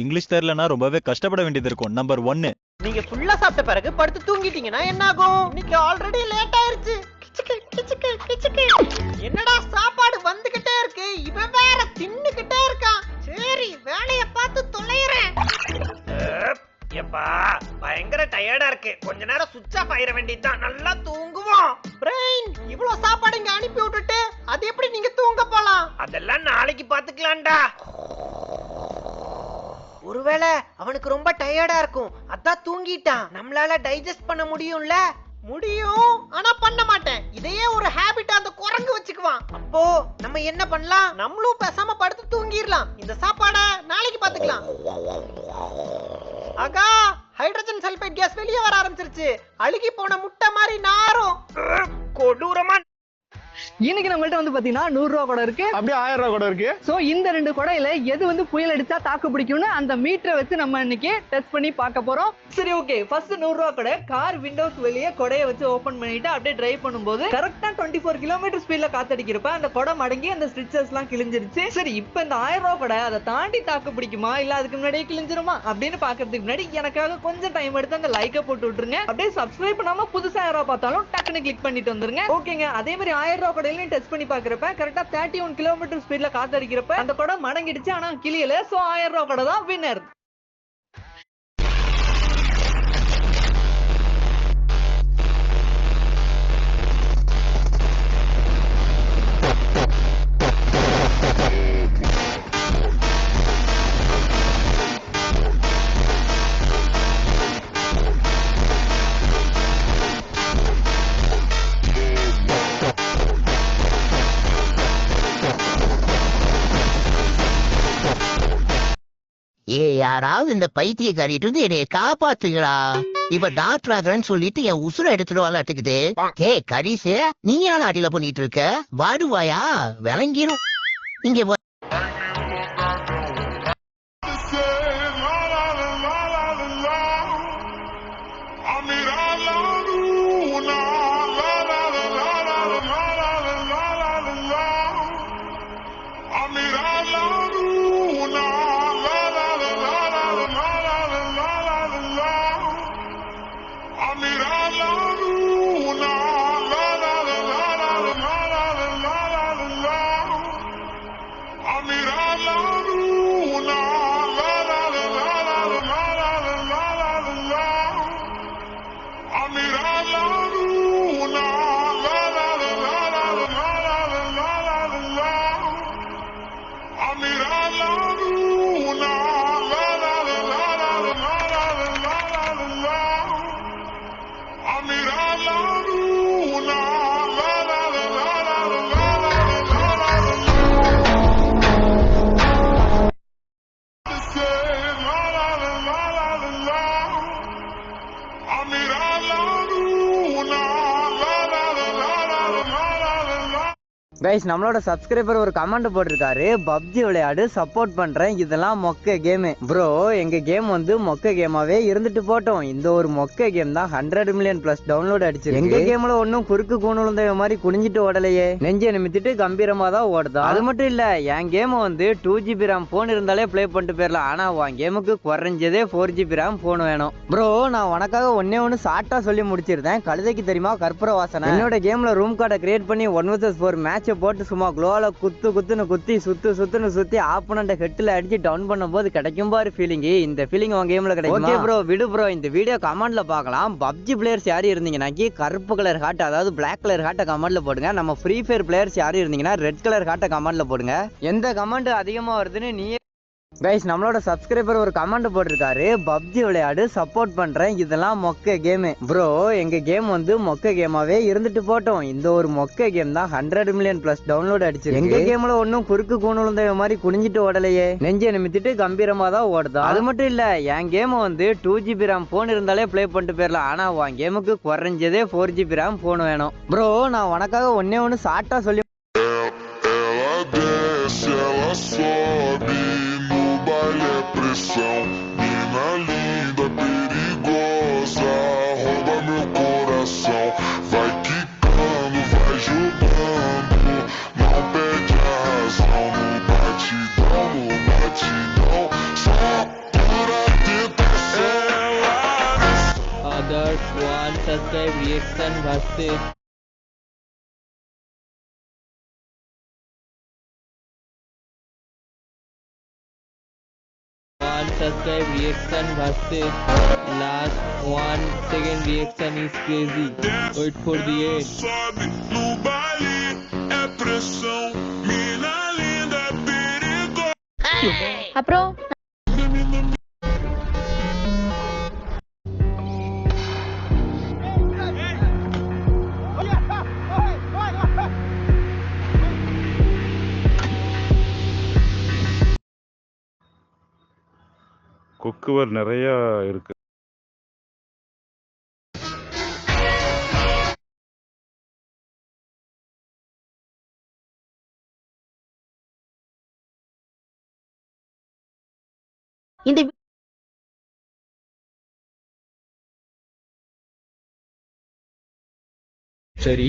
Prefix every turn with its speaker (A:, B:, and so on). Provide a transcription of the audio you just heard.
A: English தெரியலனா ரொம்பவே கஷ்டப்பட வேண்டியது இருக்கும். நம்பர் 1.
B: நீங்க ஃபுல்லா சாப்பிட்ட பிறகு படுத்து தூங்கிட்டீங்கன்னா என்ன ஆகும்? இன்னைக்கு ஆல்ரெடி லேட் ஆயிருச்சு. என்னடா சாப்பாடு வந்துகிட்டே இருக்கு, இவன் வேற தின்னுகிட்டே இருக்கான். சரி வேலைய பார்த்து தொலைறேன். எப்பா பயங்கர டயர்டா இருக்கு, கொஞ்ச நேரம் சுவிட்ச் ஆஃப் ஆயிர வேண்டியதுதான், நல்லா தூங்குவோம். பிரெயின் இவ்வளவு சாப்பாடு இங்க அனுப்பி விட்டுட்டு அது எப்படி நீங்க தூங்க போலாம்? அதெல்லாம் நாளைக்கு பாத்துக்கலாம்டா. ஒருவேளை அவனுக்கு ரொம்ப டயர்டா இருக்கும், அதான் தூங்கிட்டான். நம்மளால டைஜஸ்ட் பண்ண முடியும்ல? முடியும், ஆனா பண்ண மாட்டேன். இதையே ஒரு ஹாபிட்டா அந்த குரங்கு வச்சுக்குவான். அப்போ நம்ம என்ன பண்ணலாம்? நம்மளும் பேசாம படுத்து தூங்கிடலாம். இந்த சாப்பாட நாளைக்கு பாத்துக்கலாம். ஆகா, ஹைட்ரஜன் சல்பைட் கேஸ் வெளியே வர ஆரம்பிச்சிருச்சு. அழுகி போன முட்டை மாதிரி நாரும். கொடூரமா.
C: இன்னைக்கு நம்மள்ட்ட வந்து பாத்தீங்கன்னா 100 ரூபா கூட இருக்கு,
D: அப்படியே 1000 ரூபா கூட இருக்கு.
C: சோ இந்த 2 கொடையில எது வந்து புயல் அடிச்சா தாக்கு பிடிக்கும்னு அந்த மீட்டரை வச்சு நம்ம இன்னைக்கு டெஸ்ட் பண்ணி பார்க்க போறோம். சரி ஓகே, ஃபர்ஸ்ட் 100 ரூபா கூட கார் விண்டோஸ் வெளியே கொடையை வச்சு ஓபன் பண்ணிட்டு அப்படியே டிரைவ் பண்ணும்போது கரெக்டா 24 கிலோமீட்டர் ஸ்பீட்ல காத்தடிக்கிறப்ப அந்த கொடை மடங்கி அந்த ஸ்ட்ரிச்சர்ஸ் எல்லாம் கிழிஞ்சிருச்சு. சரி இப்போ இந்த 1000 ரூபா கூட அதை தாண்டி தாக்கு பிடிக்குமா இல்ல அதுக்கு முன்னாடியே கிழிஞ்சிருமா அப்படின்னு பாக்குறதுக்கு முன்னாடி எனக்காக கொஞ்சம் டைம் எடுத்து அந்த லைக்கை போட்டு விட்டுருங்க. அப்படியே சப்ஸ்கிரைப் பண்ணாம புதுசா 1000 ரூபா பார்த்தாலும் டக்குன்னு கிளிக் பண்ணிட்டு வந்துருங்க. ஓகேங்க, அதே மாதிரி 1000 ரூபா கொடையிலையும் டெஸ்ட் பண்ணி பாக்குறப்ப கரெக்டா 31 கிலோமீட்டர் ஸ்பீட்ல காத்தடிக்கிறப்ப அந்த கொடை மடங்கிடுச்சு, ஆனா கிளியல. சோ 1000 ரூபா கொடை தான் வின்னர்.
E: யாராவது இந்த பைத்தியக்காரிட்டு வந்து என்னைய காப்பாத்துங்களா? இப்ப டாக்டர் ஆகிறேன்னு சொல்லிட்டு என் உசுரை எடுத்துட்டு வாழாட்டுக்குது. கரிசே, நீ யாரும் அடியில பண்ணிட்டு இருக்க? வாடுவாயா? விளங்கிரும் இங்க.
F: கைஸ், நம்மளோட சப்ஸ்கிரைபர் ஒரு கமெண்ட் போட்டிருக்காரு, பப்ஜி விளையாடு, சப்போர்ட் பண்றேன், இதெல்லாம் மொக்க கேமு. ப்ரோ, எங்க கேம் வந்து மொக்க கேமாவே இருந்துட்டு போட்டோம். இந்த ஒரு மொக்க கேம் தான் 100 மில்லியன் பிளஸ் டவுன்லோட் அடிச்சு. எங்க கேம்ல ஒன்னும் குறுக்கு கூணுந்த மாதிரி குனிஞ்சிட்டு ஓடலையே, நெஞ்சை நிமித்திட்டு கம்பீரமா தான் ஓடுதா. அது மட்டும் இல்ல, என் கேம் வந்து 2GB RAM போன் இருந்தாலே பிளே பண்ணிட்டு போயிடலாம். ஆனா உன் கேமுக்கு குறைஞ்சதே 4GB RAM போன் வேணும். ப்ரோ, நான் உனக்காக ஒன்னு ஷார்ட்டா சொல்லி முடிச்சிருந்தேன். கழுதைக்கு தெரியுமா கற்பூர வாசனை. என்னோட கேம்ல ரூம் கார்டை கிரியேட் பண்ணி 1 vs 4 மேட்ச் போட்டு சும்மா குளோல குத்துன்னு குத்தி சுத்துன்னு சுத்தி ஆப்போனன்ட் ஹெட்ல அடிச்சு டவுன் பண்ணும்போது கிடைக்கும் பாரு ஃபீலிங். இந்த ஃபீலிங் உங்க கேம்ல கிடைக்கும். ஓகே ப்ரோ, விடு ப்ரோ. இந்த வீடியோ கமெண்ட்ல பார்க்கலாம். பப்ஜி பிளேயர்ஸ் யாரும் இருந்தீங்கன்னா கருப்பு கலர் ஹார்ட், அதாவது பிளாக் கலர் ஹார்ட்டை கமெண்ட்ல போடுங்க. நம்ம ஃப்ரீ ஃபயர் பிளேயர்ஸ் யாரும் இருந்தீங்கன்னா ரெட் கலர் ஹார்ட்டை கமெண்ட்ல போடுங்க. எந்த கமெண்ட் அதிகமா வருதுன்னு நீயே கைஸ் நம்மளோட சப்ஸ்கிரைபர் ஒரு கமெண்ட் போட்டிருக்காரு, பப்ஜி விளையாடு சப்போர்ட் பண்றேன், இதெல்லாம் மொக்க கேம். ப்ரோ எங்க கேம் வந்து மொக்க கேமாவே இருந்துட்டு போட்டோம், இந்த ஒரு மொக்க கேம் தான் 100 மில்லியன் பிளஸ் டவுன்லோட் அடிச்சு. எங்க கேம்ல ஒன்னும் குறுக்கு கூணுந்த மாதிரி குனிஞ்சிட்டு ஓடலையே, நெஞ்சை நிமித்திட்டு கம்பீரமா தான் ஓடுதா. அது மட்டும் இல்ல என் கேம் வந்து 2GB RAM போன் இருந்தாலே பிளே பண்ணிட்டு போயிடலாம், ஆனா உன் கேமுக்கு குறைஞ்சதே 4GB RAM போன் வேணும். ப்ரோ நான் உனக்காக ஒன்னே ஒன்னு ஷார்ட்டா சொல்லி
D: ela sobe, no baile é pressão. Mina linda, perigosa, rouba meu coração. Vai quicando, vai jogando, não perde a razão. No batidão, só pura tentação.
G: Others one subscribe reaction versus one subscribe reaction versus last 1 second reaction is crazy. Wait for the end.
D: Sobe no baile é pressão. Mina linda, perigosa.
H: அப்புறம்
I: கொக்குவர் நிறைய இருக்கு.
H: இந்த
G: சரி